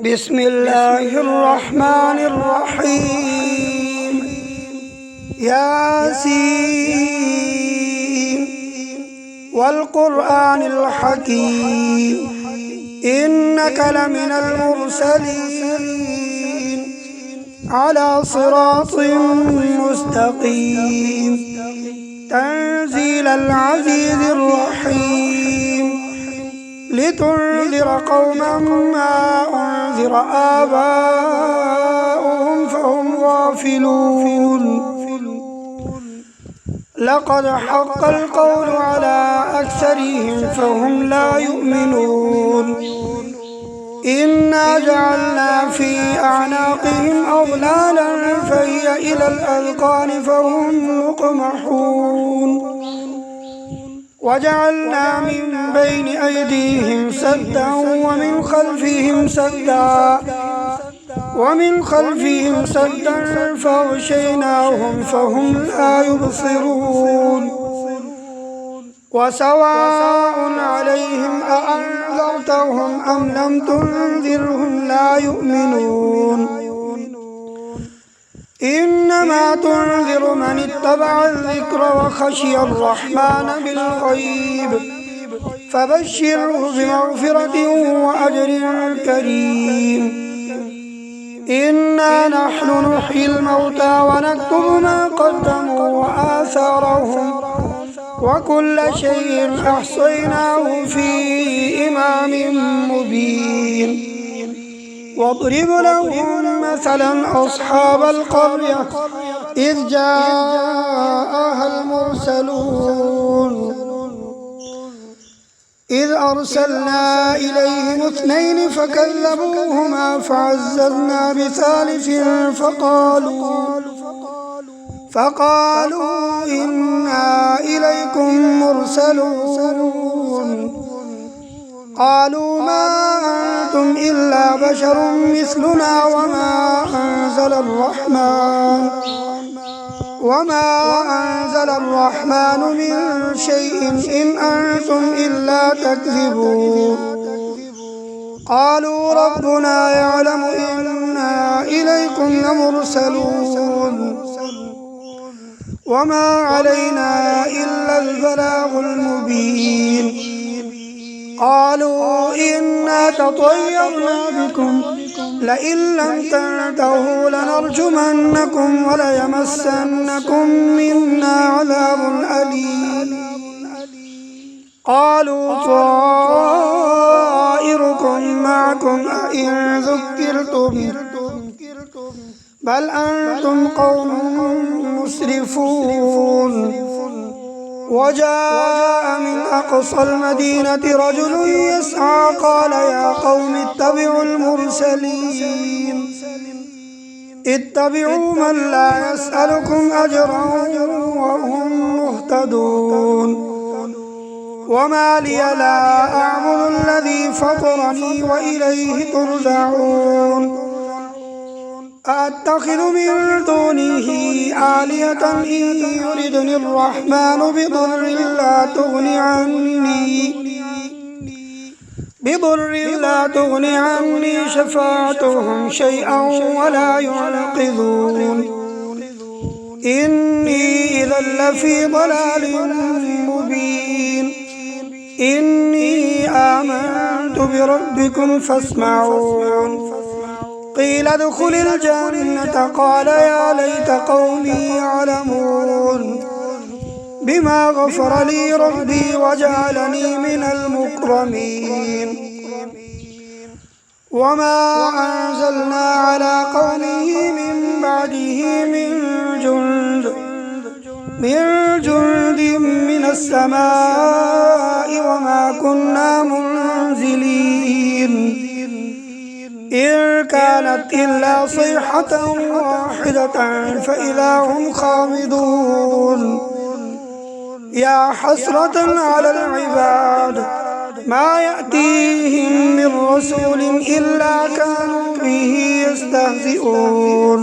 بسم الله الرحمن الرحيم. ياسين والقرآن الحكيم إنك لمن المرسلين على صراط مستقيم تنزيل العزيز الرحيم لتنذر قوما ما أنذر آباؤهم فهم غافلون. لقد حق القول على أكثرهم فهم لا يؤمنون. إنا جعلنا في أعناقهم أغلالا فهي إلى الأذقان فهم مقمحون. وجعلنا من بين أيديهم سدا ومن خلفهم سدا فغشيناهم فهم لا يبصرون. وسواء عليهم أأنذرتهم أم لم تنذرهم لا يؤمنون. إنما تنذر من اتبع الذكر وخشي الرحمن بالغيب فبشره بمغفرة وأجر كريم. إنا نحن نحيي الموتى ونكتب ما قدموا وآثارهم وكل شيء أحصيناه في إمام مبين. واضرب لهم مثلا أصحاب القرية إذ جاءها المرسلون إذ أرسلنا إليهم 2 فكذبوهما فعززنا بثالث فقالوا إنا إليكم مرسلون. قالوا ما أنتم إلا بشر مثلنا وما أنزل الرحمن من شيء إن أنتم إلا تكذبون. قالوا ربنا يعلم إنا إليكم لمرسلون وما علينا إلا البلاغ المبين. قالوا إنا تطيرنا بكم لئن لم تنتهوا لنرجمنكم وليمسنكم منا عذاب أليم. قالوا طائركم معكم أئن ذكرتم بل أنتم قوم مسرفون. وجاء من أقصى المدينة رجل يسعى قال يا قوم اتبعوا المرسلين اتبعوا من لا يسألكم أجرا وهم مهتدون. وما لي لا أعبد الذي فطرني وإليه ترجعون. أأتخذ من دونه آلهة إن يردني الرحمن بضر لا تغن عني شفاعتهم شيئا ولا ينقذون. إني إذا لفي ضلال مبين. إني آمنت بربكم فاسمعون. قيل ادخل الجنة قال يا ليت قومي يعلمون بما غفر لي ربي وجعلني من المكرمين. وما أنزلنا على قومه من بعده من جند من السماء وما كنا منزلين إن كانت إلا صيحة واحدة فإذا هم خامدون. يا حسرة على العباد ما يأتيهم من رسول إلا كانوا به يستهزئون.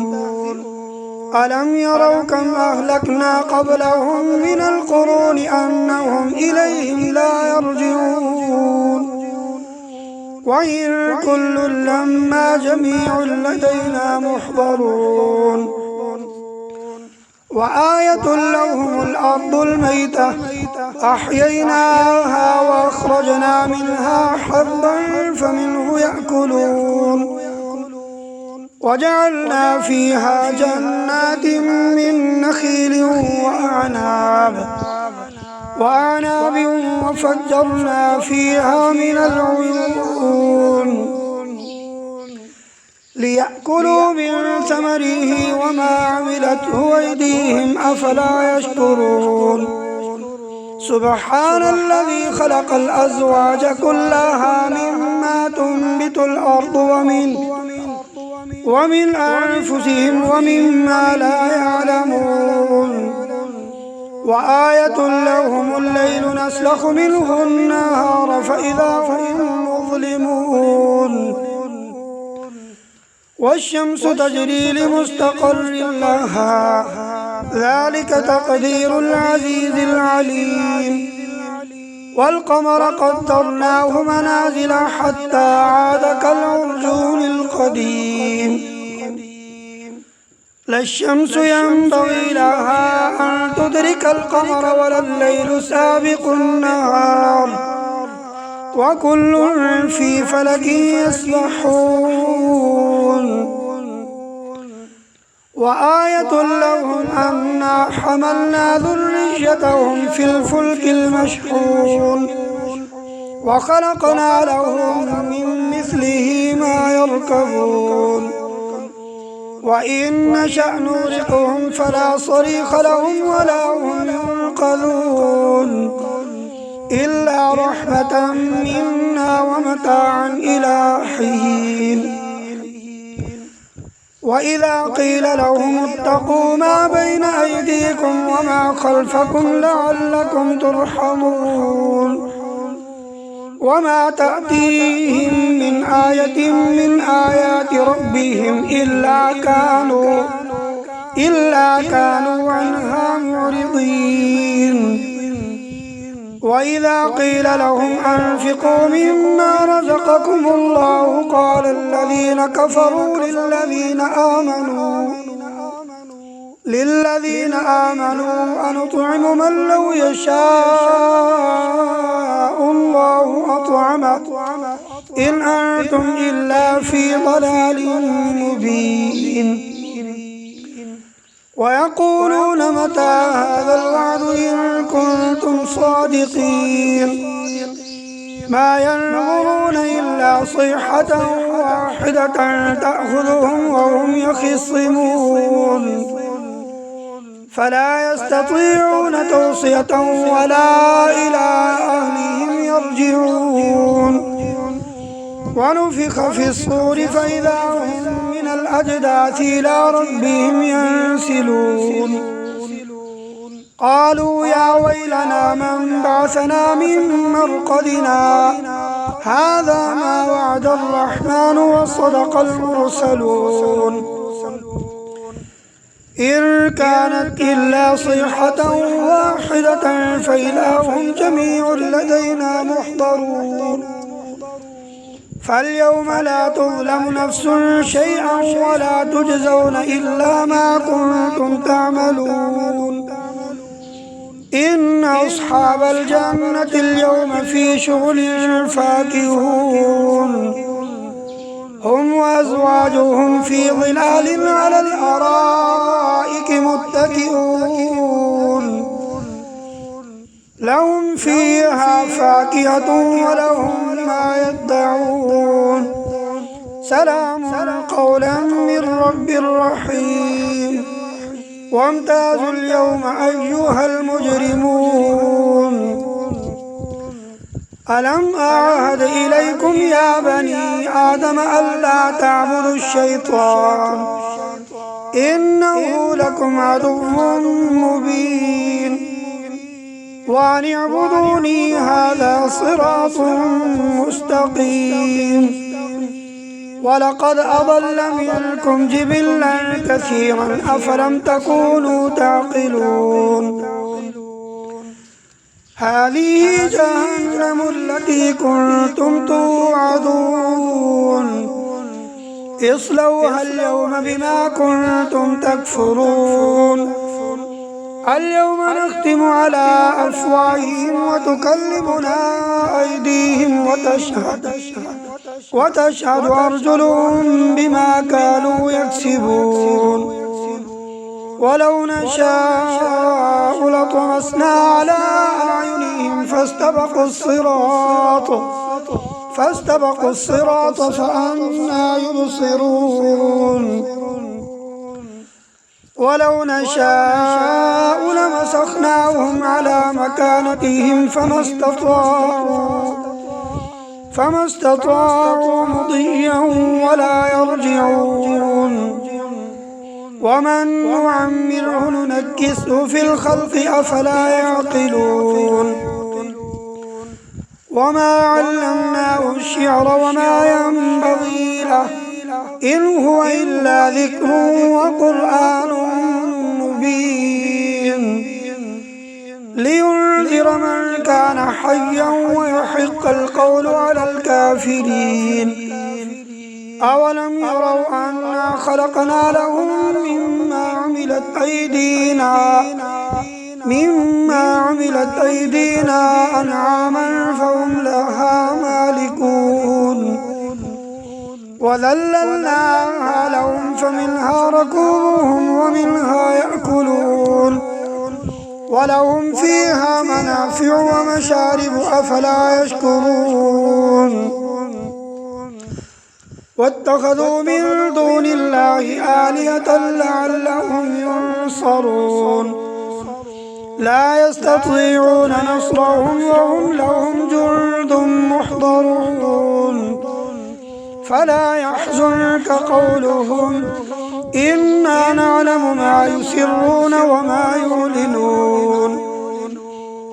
ألم يروا كم أهلكنا قبلهم من القرون أنهم إليهم لا يرجعون. وإن كل لما جميع لدينا محضرون وآية لهم الأرض الميتة أحييناها وأخرجنا منها حبا فمنه يأكلون وجعلنا فيها جنات من نخيل وأعناب وفجرنا فيها من العيون ليأكلوا من ثمره وما عملته أيديهم أفلا يشكرون سبحان الذي خلق الأزواج كلها مما تنبت الأرض ومن أنفسهم ومما لا يعلمون وآية لهم الليل نسلخ منه النهار فإذا هم مظلمون والشمس تجري لمستقر لها ذلك تقدير العزيز العليم والقمر قدرناه منازل حتى عاد كالعرجون القديم لا الشمس ينبغي لها أن تدرك القمر ولا الليل سابق النهار وكل في فلك يسبحون وآية لهم أنا حملنا ذريتهم في الفلك المشحون وخلقنا لهم من مثله ما يركبون وإن نشأ نغرقهم فلا صريخ لهم ولا هم ينقذون إلا رحمة منا ومتاعا إلى حين وإذا قيل لهم اتقوا ما بين أيديكم وما خلفكم لعلكم ترحمون وما تأتيهم من آية من آيات ربهم إلا كانوا عنها معرضين وإذا قيل لهم أنفقوا مما رزقكم الله قال الذين كفروا للذين آمنوا أنطعم من لو يشاء الله أطعمه إن أنتم إلا في ضلال مبين ويقولون متى هذا الوعد إن كنتم صادقين ما ينظرون إلا صيحة واحدة تأخذهم وهم يخصمون فلا يستطيعون توصية ولا إلى أهلهم يرجعون ونفخ في الصور فإذا هم من الأجداث إلى ربهم ينسلون قالوا يا ويلنا من بعثنا من مرقدنا هذا ما وعد الرحمن وصدق المرسلون إن كانت إلا صيحة واحدة فإذا هم جميع لدينا محضرون فاليوم لا تظلم نفس شيئا ولا تجزون إلا ما كنتم تعملون إن أصحاب الجنة اليوم في شغل فاكهون هم وأزواجهم في ظلال على الأرائك متكئون لهم فيها فاكهة ولهم ما يدعون سلام قولا من رب رحيم وامتازوا اليوم أيها المجرمون ألم أعهد إليكم يا بني آدم ألا تعبدوا الشيطان إنه لكم عدو مبين وأن اعبدوني هذا صراط مستقيم ولقد أضل منكم جبلا كثيرا أفلم تكونوا تعقلون هذه جهنم التي كنتم توعدون اصلوها اليوم بما كنتم تكفرون اليوم نختم على أفواههم وتكلمنا أيديهم وتشهد أرجلهم بما كانوا يكسبون ولو نشاء لطمسنا على أعينهم فاستبقوا الصراط فأنى يبصرون ولو نشاء لمسخناهم على مكانتهم فما استطاعوا مضيا ولا يرجعون ومن نعمره ننكسه في الخلق أفلا يعقلون وما علمناه الشعر وما ينبغي له إن هو إلا ذكر وقرآن مبين لينذر من كان حيا ويحق القول على الكافرين أولم يروا أنا خلقنا لهم مما عملت أيدينا أنعاما فهم لها مالكون وذللناها لهم فمنها ركوبهم ومنها يأكلون ولهم فيها منافع ومشارب أفلا يشكرون واتخذوا من دون الله آلهة لعلهم ينصرون لا يستطيعون نصرهم وهم لهم جند محضرون فلا يحزنك قولهم إنا نعلم ما يسرون وما يعلنون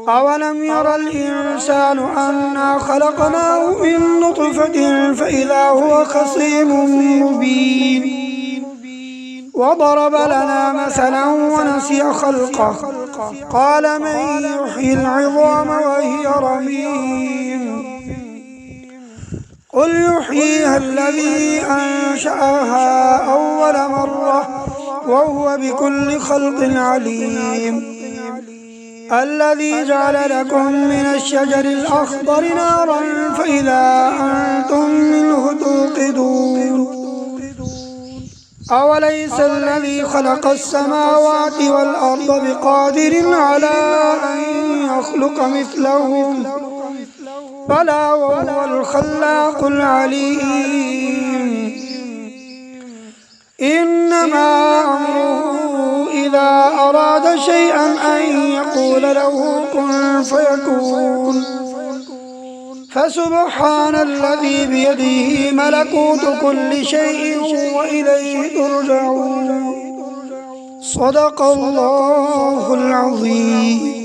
أولم ير الإنسان أنا خلقناه من نطفة فإذا هو خصيم مبين وضرب لنا مثلا ونسي خلقه قال من يحيي العظام وهي رميم قل يحييها الذي أنشأها أول مرة وهو بكل خلق عليم الذي جعل لكم من الشجر الأخضر نارا فإذا أنتم منه توقدون أوليس الذي خلق السماوات والأرض بقادر على أن يخلق مثلهم بلى وهو الخلاق العليم إنما أمره إذا أراد شيئا أن يقول له كن فيكون فسبحان الذي بيده ملكوت كل شيء وإليه ترجعون صدق الله العظيم.